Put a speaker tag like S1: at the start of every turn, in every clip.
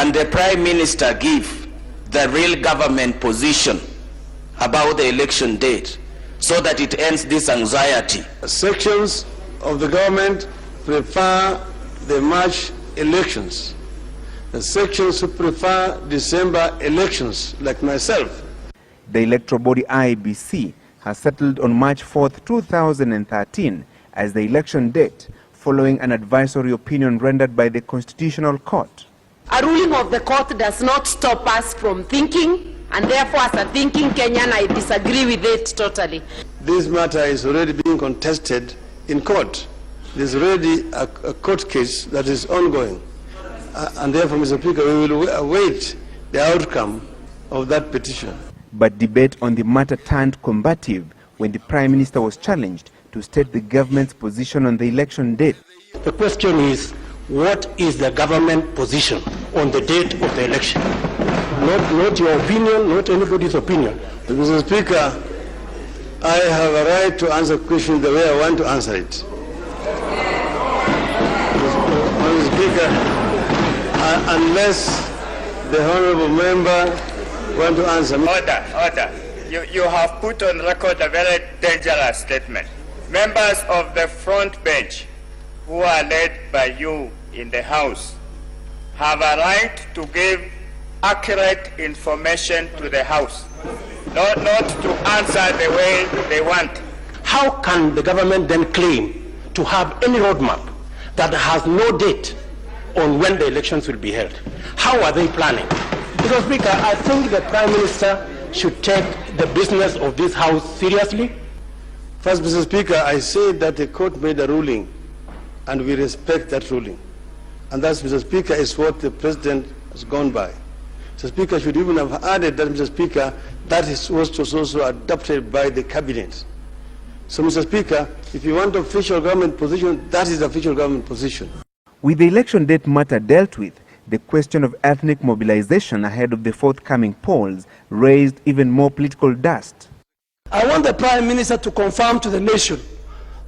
S1: Can the Prime Minister give the real government position about the election date so that it ends this anxiety?
S2: Sections of the government prefer the March elections. The sections who prefer December elections, like myself.
S3: The electoral body IEBC has settled on March 4th, 2013 as the election date, following an advisory opinion rendered by the Constitutional Court.
S4: A ruling of the court does not stop us from thinking, and therefore as a thinking Kenyan, I disagree with it totally.
S2: This matter is already being contested in court. There's already a court case that is ongoing. And therefore, Mr. Speaker, we will await the outcome of that petition.
S3: But debate on the matter turned combative when the Prime Minister was challenged to state the government's position on the election date.
S5: The question is, what is the government position on the date of the election? Not your opinion, not anybody's opinion.
S2: Mr. Speaker, I have a right to answer questions the way I want to answer it. Mr. Speaker, unless the honorable member want to answer me.
S6: Order. You have put on record a very dangerous statement. Members of the front bench who are led by you in the House have a right to give accurate information to the House, not to answer the way they want.
S5: How can the government then claim to have any roadmap that has no date on when the elections will be held? How are they planning? Mr. Speaker, I think the Prime Minister should take the business of this House seriously.
S2: First, Mr. Speaker, I say that the court made a ruling, and we respect that ruling. And that, Mr. Speaker, is what the President has gone by. Mr. Speaker, should even have added that, Mr. Speaker, that was also adopted by the Cabinet. So, Mr. Speaker, if you want official government position, that is the official government position.
S3: With the election date matter dealt with, the question of ethnic mobilization ahead of the forthcoming polls raised even more political dust.
S7: I want the Prime Minister to confirm to the nation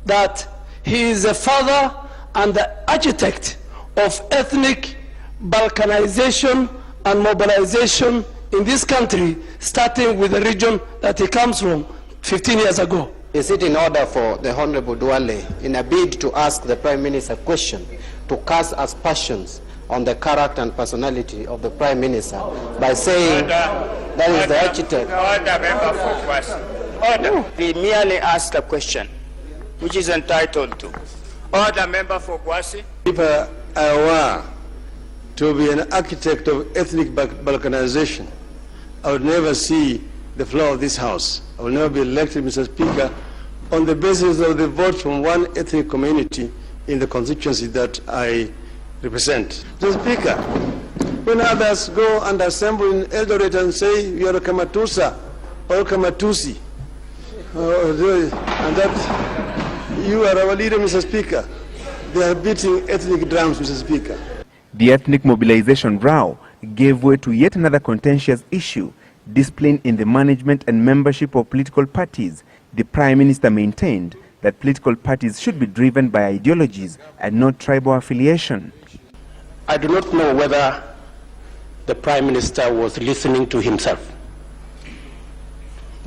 S7: that he is the father and the architect of ethnic balkanization and mobilization in this country, starting with the region that he comes from 15 years ago.
S8: Is it in order for the Honorable Duale, in a bid to ask the Prime Minister a question, to cast aspersions on the character and personality of the Prime Minister by saying that is the architect?
S6: Order, member for question. Order. We merely asked a question, which is entitled to. Order, member for Kwasi.
S2: If I were to be an architect of ethnic balkanization, I would never see the floor of this House. I will never be elected, Mr. Speaker, on the basis of the vote from one ethnic community in the constituency that I represent. Mr. Speaker, when others go and assemble in Eldoret and say, you are a Kamatusa or Kamatusi, and that you are our leader, Mr. Speaker, they are beating ethnic drums, Mr. Speaker.
S3: The ethnic mobilization row gave way to yet another contentious issue, discipline in the management and membership of political parties. The Prime Minister maintained that political parties should be driven by ideologies and not tribal affiliation.
S5: I do not know whether the Prime Minister was listening to himself,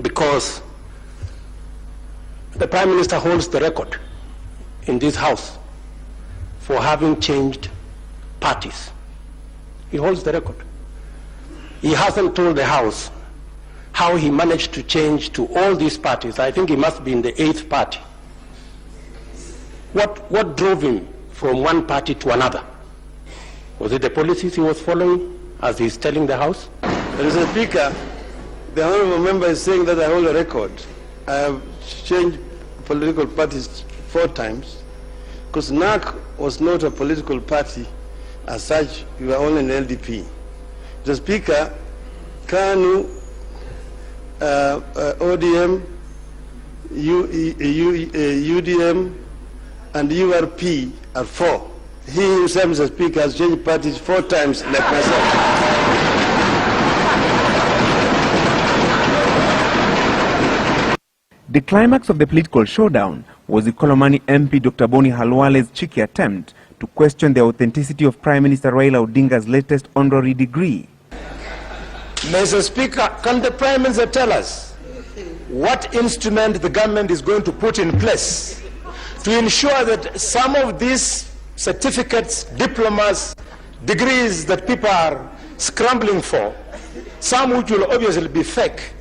S5: because the Prime Minister holds the record in this House for having changed parties. He holds the record. He hasn't told the House how he managed to change to all these parties. I think he must be in the 8th party. What drove him from one party to another? Was it the policies he was following, as he's telling the House?
S2: Mr. Speaker, the honourable member is saying that I hold a record. I have changed political parties 4 times, because NAC was not a political party as such. We were only an LDP. Mr. Speaker, KANU, ODM, UDM, and URP are 4. He himself, Mr. Speaker, has changed parties 4 times, like myself.
S3: The climax of the political showdown was the Kolomani MP Dr. Boni Halwale's cheeky attempt to question the authenticity of Prime Minister Raila Odinga's latest honorary degree.
S9: Mr. Speaker, can the Prime Minister tell us what instrument the government is going to put in place to ensure that some of these certificates, diplomas, degrees that people are scrambling for, some which will obviously be fake,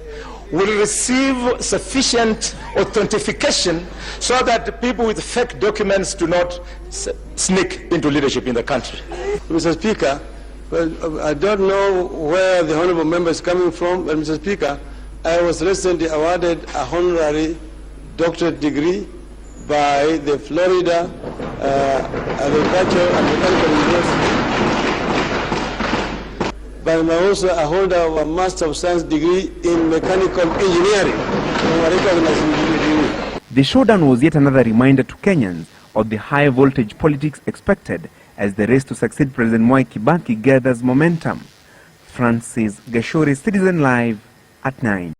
S9: will receive sufficient authentication so that people with fake documents do not sneak into leadership in the country?
S2: Mr. Speaker, well, I don't know where the honorable member is coming from, but Mr. Speaker, I was recently awarded a honorary doctorate degree by the Florida Agricultural and Mechanical University. But I'm also a holder of a Master of Science degree in Mechanical Engineering from a recognized engineering.
S3: The showdown was yet another reminder to Kenyans of the high voltage politics expected as the race to succeed President Mwai Kibaki gathers momentum. Francis Gashore, Citizen Live at 9.